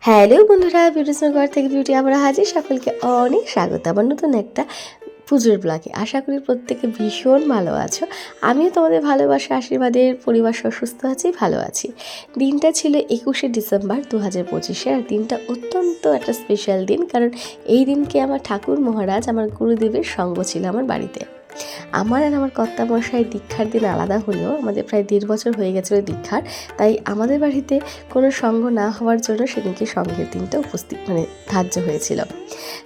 Hello বন্ধুরা, বিউটিশন ঘর থেকে বিউটি আমরা হাজির। সকলকে অনেক স্বাগত আমার নতুন একটা পুজোর ব্লগে। আশা করি প্রত্যেকে ভীষণ ভালো আছো। আমিও তোমাদের ভালোবাসা আশীর্বাদের পরিবার সুস্থ আছি, ভালো আছি। দিনটা ছিল 21শে ডিসেম্বর 2025। আর দিনটা অত্যন্ত একটা স্পেশাল দিন, কারণ এই দিনকে আমার ঠাকুর মহারাজ, আমার গুরুদেবের সঙ্গ ছিল আমার বাড়িতে। আমার আর আমার কর্তামশাই দীক্ষার দিন আলাদা হলেও আমাদের প্রায় 1.5 বছর হয়ে গেছিলো দীক্ষার, তাই আমাদের বাড়িতে কোনো সঙ্গ না হওয়ার জন্য সেদিনকে সঙ্গের দিনটা উপস্থিত ধার্য হয়েছিল।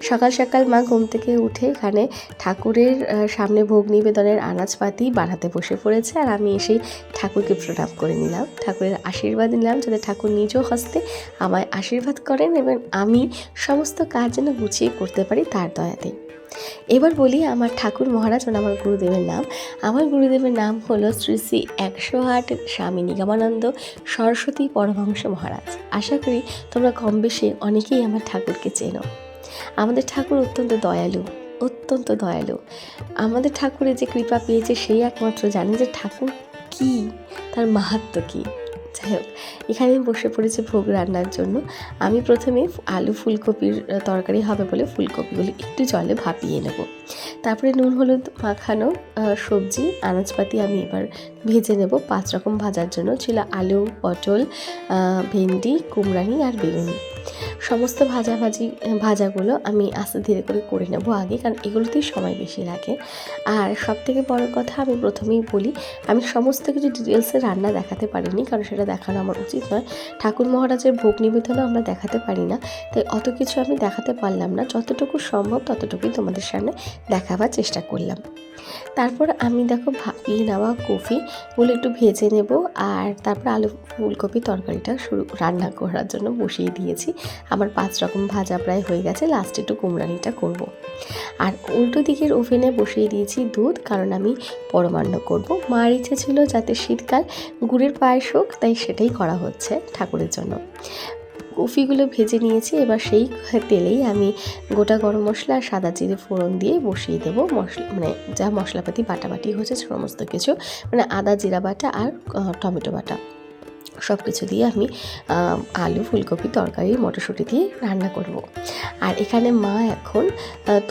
সকাল সকাল মা ঘুম থেকে উঠে এখানে ঠাকুরের সামনে ভোগ নিবেদনের আনাজপাতি বানাতে বসে পড়েছে, আর আমি এসেই ঠাকুরকে প্রণাম করে নিলাম, ঠাকুরের আশীর্বাদ নিলাম যাতে ঠাকুর নিজ হস্তে আমায় আশীর্বাদ করেন এবং আমি সমস্ত কাজ যেন গুছিয়ে করতে পারি তার দয়াতেই। এবার বলি আমার ঠাকুর মহারাজ ও আমার গুরুদেবের নাম। আমার গুরুদেবের নাম হলো শ্রী শ্রী 108 স্বামী নিগমানন্দ সরস্বতী পরমহংস মহারাজ। আশা করি তোমরা কম বেশি অনেকেই আমার ঠাকুরকে চেনো। আমাদের ঠাকুর অত্যন্ত দয়ালু, অত্যন্ত দয়ালু। আমাদের ঠাকুরের যে কৃপা পেয়েছে সেই একমাত্র জানে যে ঠাকুর কী, তার মাহাত্ম্য কী। যাই হোক, এখানে আমি বসে পড়েছি ভোগ রান্নার জন্য। আমি প্রথমে আলু ফুলকপির তরকারি হবে বলে ফুলকপিগুলি একটু জলে ভাপিয়ে নেব। তারপরে নুন হলুদ মাখানো সবজি আনাজপাতি আমি এবার ভেজে নেব। 5 রকম ভাজার জন্য ছিল আলু, পটল, ভেন্ডি, কুমড়ানি আর বেগুনি। সমস্ত ভাজাগুলো আমি আস্তে ধীরে করে নেব আগে, কারণ এগুলোতেই সময় বেশি লাগে। আর সবথেকে বড় কথা, আমি প্রথমেই বলি, আমি সমস্ত কিছু ডিটেলসে রান্না দেখাতে পারিনি, কারণ সেটা দেখানো আমার উচিত নয়। ঠাকুর মহারাজের ভোগ নিবেদনও আমরা দেখাতে পারি না, তাই অত কিছু আমি দেখাতে পারলাম না। যতটুকু সম্ভব ততটুকুই তোমাদের সামনে দেখাবার চেষ্টা করলাম। তারপর আমি দেখো ভাপিয়ে নেওয়া কফিগুলো একটু ভেজে নেব, আর তারপর আলু ফুলকপি তরকারিটা রান্না করার জন্য বসিয়ে দিয়েছি। আমার 5 রকম ভাজা প্রায় হয়ে গেছে, লাস্টে একটু কুমড়ানিটা করব। আর উল্টো দিকের ওভেনে বসিয়ে দিয়েছি দুধ, কারণ আমি পরমান্ন করব। মার ইচ্ছে ছিল যাতে শীতকাল গুড়ের পায়েস হোক, তাই সেটাই করা হচ্ছে ঠাকুরের জন্য। কফিগুলো ভেজে নিয়েছি, এবার সেই তেলেই আমি গোটা গরম মশলা আর সাদা জিরে ফোড়ন দিয়ে বসিয়ে দেবো যা মশলাপাতি বাটাবাটি হয়েছে সমস্ত কিছু, আদা জিরা বাটা আর টমেটো বাটা সব কিছু দিয়ে আমি আলু ফুলকপি তরকারি মটরশুঁটি দিয়ে রান্না করব। আর এখানে মা এখন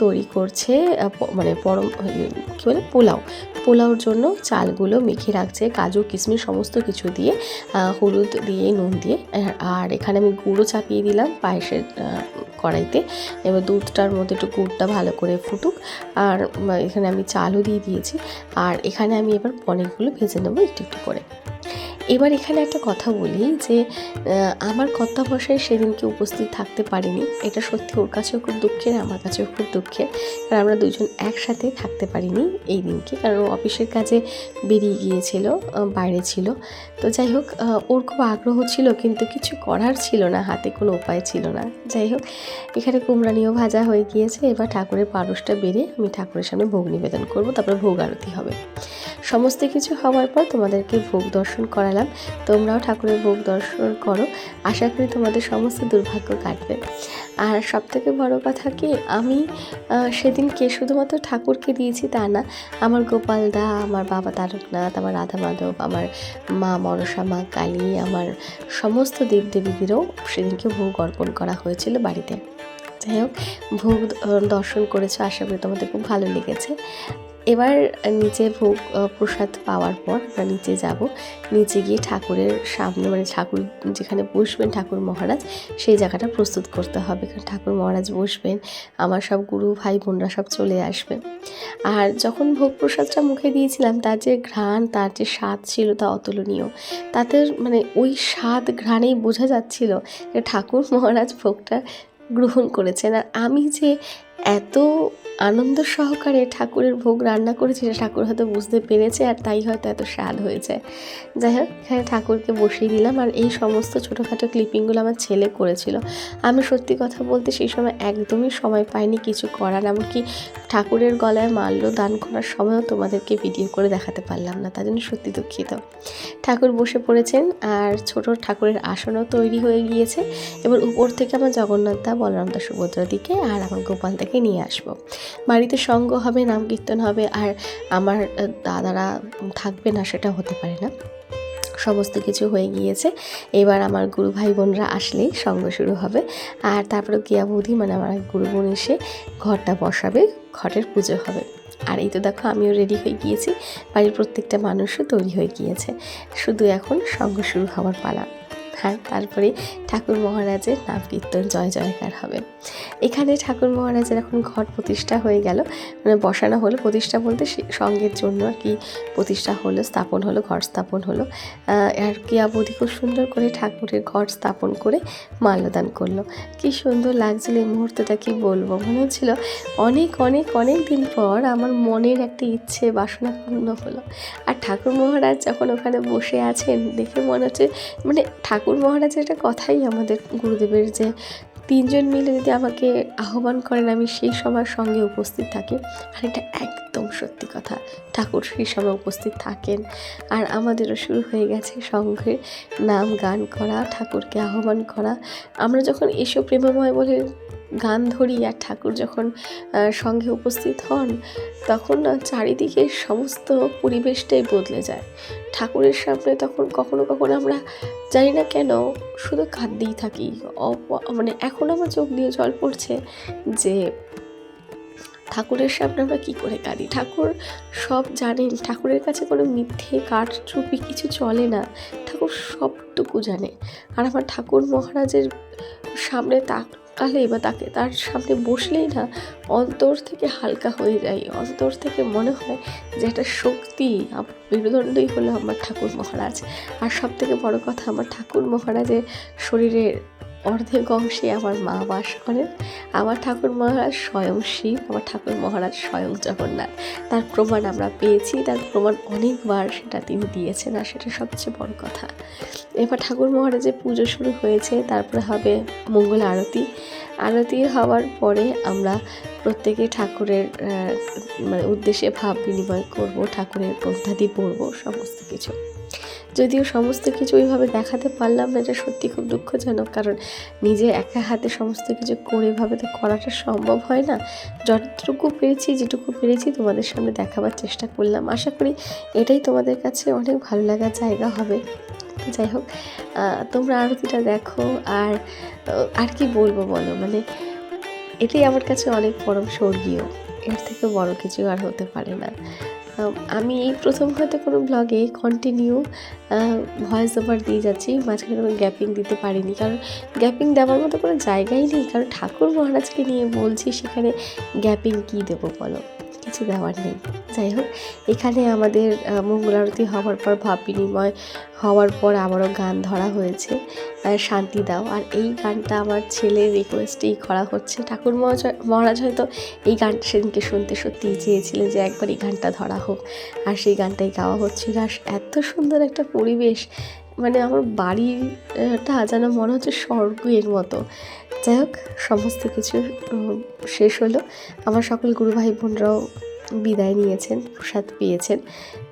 তৈরি করছে কী বলে পোলাওর জন্য চালগুলো মেখে রাখছে, কাজু কিশমিশ সমস্ত কিছু দিয়ে, হলুদ দিয়ে নুন দিয়ে। আর এখানে আমি গুঁড়ো চাপিয়ে দিলাম পায়েসের কড়াইতে। এবার দুধটার মধ্যে একটু গুড়টা ভালো করে ফুটুক, আর এখানে আমি চালও দিয়ে দিয়েছি। আর এখানে আমি এবার পনিরগুলো ভেজে নেবো একটু একটু করে। এবার এখানে একটা কথা বলি যে আমার কর্তামশাই সেদিনকে উপস্থিত থাকতে পারিনি। এটা সত্যি ওর কাছেও খুব দুঃখের, আমার কাছেও খুব দুঃখের, কারণ আমরা দুজন একসাথে থাকতে পারিনি এই দিনকে, কারণ ও অফিসের কাজে বেরিয়ে গিয়েছিল, বাইরে ছিল। তো যাই হোক, ওর খুব আগ্রহ ছিল কিন্তু কিছু করার ছিল না, হাতে কোনো উপায় ছিল না। যাই হোক, এখানে কুমড়ানিও ভাজা হয়ে গিয়েছে। এবার ঠাকুরের পারসটা বেড়ে আমি ঠাকুরের সামনে ভোগ নিবেদন করব, তারপর ভোগ আরতি হবে। সমস্ত কিছু হওয়ার পর তোমাদেরকে ভোগ দর্শন করালাম। তোমরাও ঠাকুরের ভোগ দর্শন করো, আশা করি তোমাদের সমস্ত দুর্ভাগ্য কাটবে। আর সবথেকে বড় কথা কি, আমি সেদিনকে শুধুমাত্র ঠাকুরকে দিয়েছি তা না, আমার গোপালদা, আমার বাবা তারকনাথ, আমার রাধা মাধব, আমার মা মনসা, মা কালী, আমার সমস্ত দেবদেবীদেরও সেদিনকে ভোগ অর্পণ করা হয়েছিল বাড়িতে। যাই হোক, ভোগ দর্শন করেছো, আশা করি তোমাদের খুব ভালো লেগেছে। এবার নিচে ভোগ প্রসাদ পাওয়ার পর আমরা নিচে যাব। নিচে গিয়ে ঠাকুরের সামনে ঠাকুর যেখানে বসবেন ঠাকুর মহারাজ, সেই জায়গাটা প্রস্তুত করতে হবে, কারণ ঠাকুর মহারাজ বসবেন, আমার সব গুরু ভাই বোনরা সব চলে আসবে। আর যখন ভোগ প্রসাদটা মুখে দিয়েছিলাম, তার যে ঘ্রাণ, তার যে স্বাদ ছিল তা অতুলনীয়। তাতে ওই স্বাদ ঘ্রাণেই বোঝা যাচ্ছিল যে ঠাকুর মহারাজ ভোগটা গ্রহণ করেছেন। আর আমি যে এত আনন্দ সহকারে ঠাকুরের ভোগ রান্না করেছি সেটা ঠাকুর হয়তো বুঝতে পেরেছে, আর তাই হয়তো এত স্বাদ হয়েছে। যাই হোক, এখানে ঠাকুরকে বসিয়ে দিলাম। আর এই সমস্ত ছোটোখাটো ক্লিপিংগুলো আমার ছেলে করেছিল। আমি সত্যি কথা বলতে সেই সময় একদমই সময় পাইনি কিছু করার, এমনকি ঠাকুরের গলায় মাল্য দান করার সময়ও তোমাদেরকে ভিডিও করে দেখাতে পারলাম না, তার জন্য সত্যি দুঃখিত। ঠাকুর বসে পড়েছেন, আর ছোট ঠাকুরের আসনও তৈরি হয়ে গিয়েছে। এবার উপর থেকে আমার জগন্নাথদা, বলরামদা, সুভদ্রা দিকে আর আমার গোপালদাকে নিয়ে আসবো। বাড়িতে সঙ্গ হবে, নাম কীর্তন হবে, আর আমার দাদারা থাকবে না সেটা হতে পারে না। সমস্ত কিছু হয়ে গিয়েছে। এবার আমার গুরু ভাই বোনরা আসলেই সঙ্গ শুরু হবে। আর তারপরে কিয়া বৌদি মানে আমার গুরু বোন এসে ঘরটা বসাবে, ঘটের পুজো হবে। আর এই তো দেখো আমিও রেডি হয়ে গিয়েছি, বাড়ির প্রত্যেকটা মানুষও তৈরি হয়ে গিয়েছে, শুধু এখন সঙ্গ শুরু হওয়ার পালা। আর তারপরে ঠাকুর মহারাজের নাম কীর্তন জয় জয়কার হবে। এখানে ঠাকুর মহারাজের এখন ঘট প্রতিষ্ঠা হয়ে গেল, মানে বসানো হলো, প্রতিষ্ঠা বলতে সঙ্গের জন্য আর কি প্রতিষ্ঠা হলো, স্থাপন হলো, ঘর স্থাপন হলো। আর কিয়া বৌদি খুব সুন্দর করে ঠাকুরের ঘর স্থাপন করে মাল্যদান করলো। কি সুন্দর লাগছিল এই মুহূর্তটা, কি বলবো, মনে হচ্ছিল অনেক অনেক অনেক দিন পর আমার মনের একটা ইচ্ছে বাসনা পূর্ণ হলো। আর ঠাকুর মহারাজ যখন ওখানে বসে আছেন দেখে মনে হচ্ছে, মানে ঠাকুর মহারাজের একটা কথাই আমাদের গুরুদেবের, যে 3 জন মিলে যদি আমাকে আহ্বান করেন আমি সেই সময় সঙ্গে উপস্থিত থাকি। আর এটা একদম সত্যি কথা, ঠাকুর সেই সময় উপস্থিত থাকেন। আর আমাদেরও শুরু হয়ে গেছে সঙ্গে নাম গান করা, ঠাকুরকে আহ্বান করা। আমরা যখন এসব প্রেমময় বলে গান ধরি আর ঠাকুর যখন সঙ্গে উপস্থিত হন, তখন না চারিদিকে সমস্ত পরিবেশটাই বদলে যায়। ঠাকুরের সামনে তখন কখনো কখনো আমরা জানি না কেন শুধু কাঁদতেই থাকি। মানে এখন আমার চোখ দিয়ে জল পড়ছে যে ঠাকুরের সামনে আমরা কী করে কাঁদি। ঠাকুর সব জানেন, ঠাকুরের কাছে কোনো মিথ্যে কারচুপি কিছু চলে না, ঠাকুর সবটুকু জানে। আর আমার ঠাকুর মহারাজের সামনে তাকালে বা তার সামনে বসলেই না অন্তর থেকে হালকা হয়ে যায়, অন্তর থেকে মনে হয় যে একটা শক্তি, মেরুদণ্ডই হলো আমার ঠাকুর মহারাজ। আর সব থেকে বড় কথা, আমার ঠাকুর মহারাজের শরীরের অর্ধেক অংশে আমার মা বাস করেন। আমার ঠাকুর মহারাজ স্বয়ং শিব, আমার ঠাকুর মহারাজ স্বয়ং জগন্নাথ। তার প্রমাণ আমরা পেয়েছি, তার প্রমাণ অনেকবার সেটা তিনি দিয়েছেন, আর সেটা সবচেয়ে বড় কথা। এবার ঠাকুর মহারাজের পুজো শুরু হয়েছে, তারপরে হবে মঙ্গল আরতি। আরতি হওয়ার পরে আমরা প্রত্যেকে ঠাকুরের মানে উদ্দেশ্যে ভাব বিনিময় করব, ঠাকুরের পদ্ধতি পড়ব, সমস্ত কিছু। যদিও সমস্ত কিছু ওইভাবে দেখাতে পারলাম না, এটা সত্যি খুব দুঃখজনক, কারণ নিজে একা হাতে সমস্ত কিছু করে এভাবে তো করাটা সম্ভব হয় না। যতটুকু পেরেছি, যেটুকু পেরেছি তোমাদের সামনে দেখাবার চেষ্টা করলাম। আশা করি এটাই তোমাদের কাছে অনেক ভালো লাগার জায়গা হবে। যাই হোক, তোমরা আরতিটা দেখো। আর কি বলবো বলো, মানে এটাই আমার কাছে অনেক পরম স্বর্গীয়, এর থেকে বড় কিছু আর হতে পারে না। আমি এই প্রথম হয়তো কোনো ব্লগে কন্টিনিউ ভয়েস ওভার দিয়ে যাচ্ছি, মাঝখানে কোনো গ্যাপিং দিতে পারিনি, কারণ গ্যাপিং দেওয়ার মতো কোনো জায়গাই নেই। কারণ ঠাকুর মহারাজকে নিয়ে বলছি, সেখানে গ্যাপিং কী দেবো বলো, কিছু দেওয়ার নেই। যাই হোক, এখানে আমাদের মঙ্গল আরতি হওয়ার পর ভাব বিনিময় হওয়ার পর আবারও গান ধরা হয়েছে, শান্তি দাও। আর এই গানটা আমার ছেলের রিকোয়েস্টেই করা হচ্ছে। ঠাকুর মহারাজ হয়তো এই গানটা সেদিনকে শুনতে সত্যিই চেয়েছিলেন যে একবার এই গানটা ধরা হোক, আর সেই গানটাই গাওয়া হচ্ছিল। আর এত সুন্দর একটা পরিবেশ, মানে আমার বাড়িটা যেন মনে হচ্ছে স্বর্গের মতো। যাই হোক, সমস্ত কিছু শেষ হলো। আমার সকল গুরু ভাই বোনরাও বিদায় নিয়েছেন, প্রসাদ পেয়েছেন।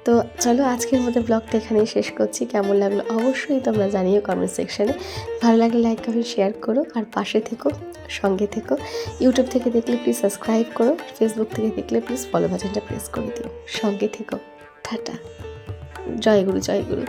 তো চলো আজকের মতো ব্লগটা এখানেই শেষ করছি। কেমন লাগলো অবশ্যই তোমরা জানিও কমেন্ট সেকশানে। ভালো লাগলে লাইক কমেন্ট শেয়ার করো, আর পাশে থেকো, সঙ্গে থেকো। ইউটিউব থেকে দেখলে প্লিজ সাবস্ক্রাইব করো, ফেসবুক থেকে দেখলে প্লিজ ফলো বাটনটা প্রেস করে দিও। সঙ্গে থেকো। টাটা। জয় গুরু, জয় গুরু।